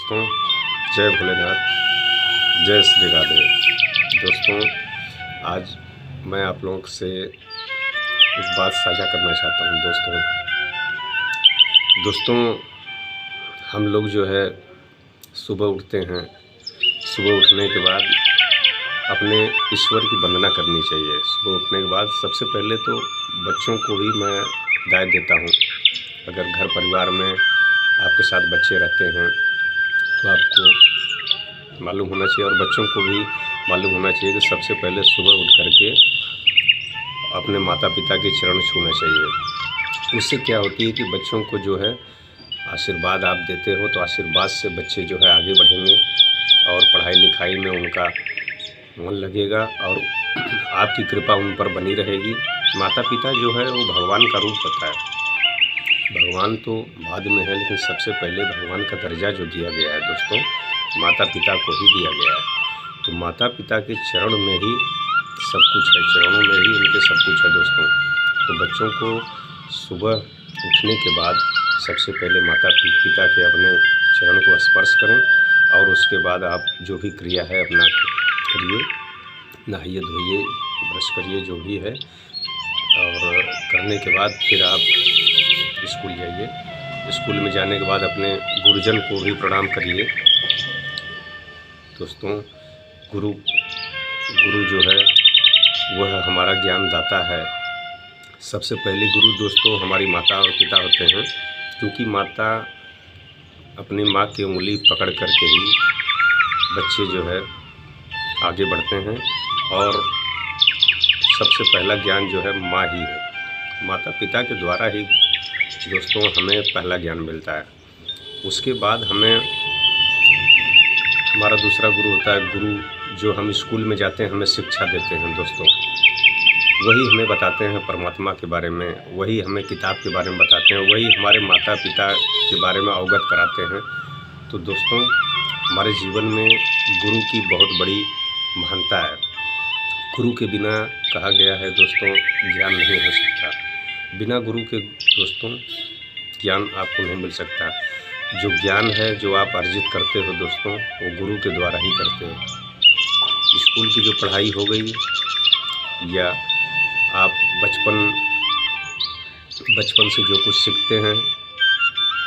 दोस्तों, जय भोलेनाथ, जय श्री राधे। दोस्तों, आज मैं आप लोगों से एक बात साझा करना चाहता हूँ। दोस्तों, हम लोग जो है सुबह उठते हैं। सुबह उठने के बाद अपने ईश्वर की वंदना करनी चाहिए। सुबह उठने के बाद सबसे पहले तो बच्चों को ही मैं हिदायत देता हूँ। अगर घर परिवार में आपके साथ बच्चे रहते हैं तो आपको मालूम होना चाहिए और बच्चों को भी मालूम होना चाहिए कि सबसे पहले सुबह उठ करके अपने माता पिता के चरण छूना चाहिए। उससे क्या होती है कि बच्चों को जो है आशीर्वाद आप देते हो तो आशीर्वाद से बच्चे जो है आगे बढ़ेंगे और पढ़ाई लिखाई में उनका मन लगेगा और आपकी कृपा उन पर बनी रहेगी। माता पिता जो है वो भगवान का रूप होता है। भगवान तो बाद में है, लेकिन सबसे पहले भगवान का दर्जा जो दिया गया है दोस्तों, माता पिता को ही दिया गया है। तो माता पिता के चरण में ही सब कुछ है, चरणों में ही उनके सब कुछ है दोस्तों। तो बच्चों को सुबह उठने के बाद सबसे पहले माता पिता के अपने चरण को स्पर्श करें और उसके बाद आप जो भी क्रिया है अपना करिए, नहाइए धोइए, ब्रश करिए, जो भी है, और करने के बाद फिर आप स्कूल जाइए। स्कूल में जाने के बाद अपने गुरुजन को भी प्रणाम करिए। दोस्तों, गुरु जो है वह हमारा ज्ञान दाता है। सबसे पहले गुरु दोस्तों हमारी माता और पिता होते हैं, क्योंकि माता अपनी माँ की उंगली पकड़ करके ही बच्चे जो है आगे बढ़ते हैं और सबसे पहला ज्ञान जो है माँ ही है। माता पिता के द्वारा ही दोस्तों हमें पहला ज्ञान मिलता है। उसके बाद हमें हमारा दूसरा गुरु होता है गुरु, जो हम स्कूल में जाते हैं हमें शिक्षा देते हैं दोस्तों। वही हमें बताते हैं परमात्मा के बारे में, वही हमें किताब के बारे में बताते हैं, वही हमारे माता पिता के बारे में अवगत कराते हैं। तो दोस्तों, हमारे जीवन में गुरु की बहुत बड़ी महानता है। गुरु के बिना कहा गया है दोस्तों ज्ञान नहीं हो सकता। बिना गुरु के दोस्तों ज्ञान आपको नहीं मिल सकता। जो ज्ञान है जो आप अर्जित करते हो दोस्तों, वो गुरु के द्वारा ही करते हो। स्कूल की जो पढ़ाई हो गई या आप बचपन से जो कुछ सीखते हैं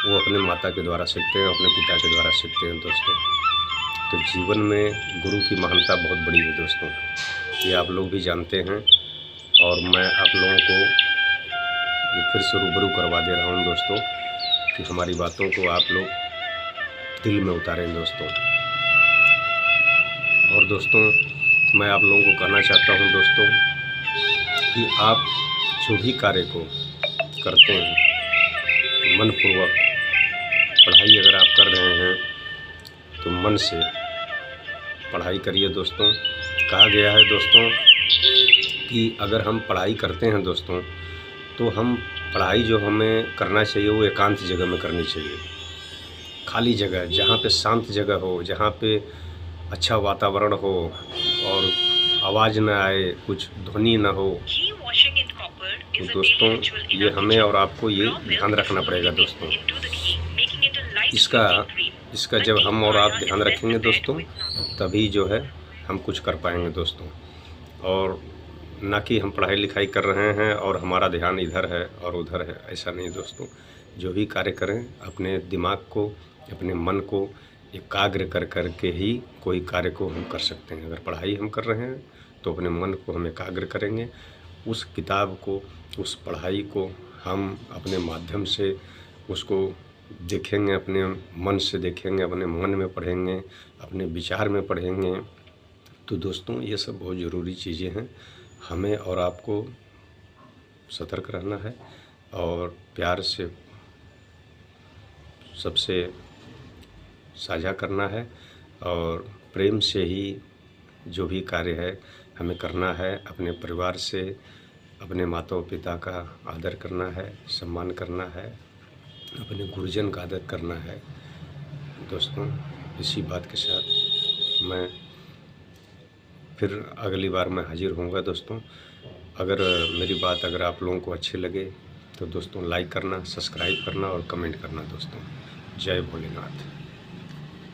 वो अपने माता के द्वारा सीखते हैं, अपने पिता के द्वारा सीखते हैं दोस्तों। तो जीवन में गुरु की महानता बहुत बड़ी है दोस्तों, ये आप लोग भी जानते हैं और मैं आप लोगों को फिर से रूबरू करवा दे रहा हूँ दोस्तों कि हमारी बातों को आप लोग दिल में उतारें दोस्तों। और दोस्तों, मैं आप लोगों को कहना चाहता हूँ दोस्तों कि आप जो भी कार्य को करते हैं मनपूर्वक, पढ़ाई अगर आप कर रहे हैं तो मन से पढ़ाई करिए दोस्तों। कहा गया है दोस्तों कि अगर हम पढ़ाई करते हैं दोस्तों तो हम पढ़ाई जो हमें करना चाहिए वो एकांत जगह में करनी चाहिए, खाली जगह, जहाँ पे शांत जगह हो, जहाँ पे अच्छा वातावरण हो और आवाज़ ना आए, कुछ ध्वनि ना हो। तो दोस्तों, ये हमें और आपको ये ध्यान रखना पड़ेगा दोस्तों। इसका जब हम और आप ध्यान रखेंगे दोस्तों तभी जो है हम कुछ कर पाएंगे दोस्तों। और ना कि हम पढ़ाई लिखाई कर रहे हैं और हमारा ध्यान इधर है और उधर है, ऐसा नहीं दोस्तों। जो भी कार्य करें अपने दिमाग को, अपने मन को एकाग्र कर के ही कोई कार्य को हम कर सकते हैं। अगर पढ़ाई हम कर रहे हैं तो अपने मन को हम एकाग्र करेंगे, उस किताब को, उस पढ़ाई को हम अपने माध्यम से उसको देखेंगे, अपने मन से देखेंगे, अपने मन में पढ़ेंगे, अपने विचार में पढ़ेंगे। तो दोस्तों, ये सब बहुत ज़रूरी चीज़ें हैं। हमें और आपको सतर्क रहना है और प्यार से सबसे साझा करना है और प्रेम से ही जो भी कार्य है हमें करना है। अपने परिवार से अपने माता पिता का आदर करना है, सम्मान करना है, अपने गुरुजन का आदर करना है दोस्तों। इसी बात के साथ मैं फिर अगली बार मैं हाजिर होऊंगा दोस्तों। अगर मेरी बात अगर आप लोगों को अच्छी लगे तो दोस्तों लाइक करना, सब्सक्राइब करना और कमेंट करना दोस्तों। जय भोलेनाथ।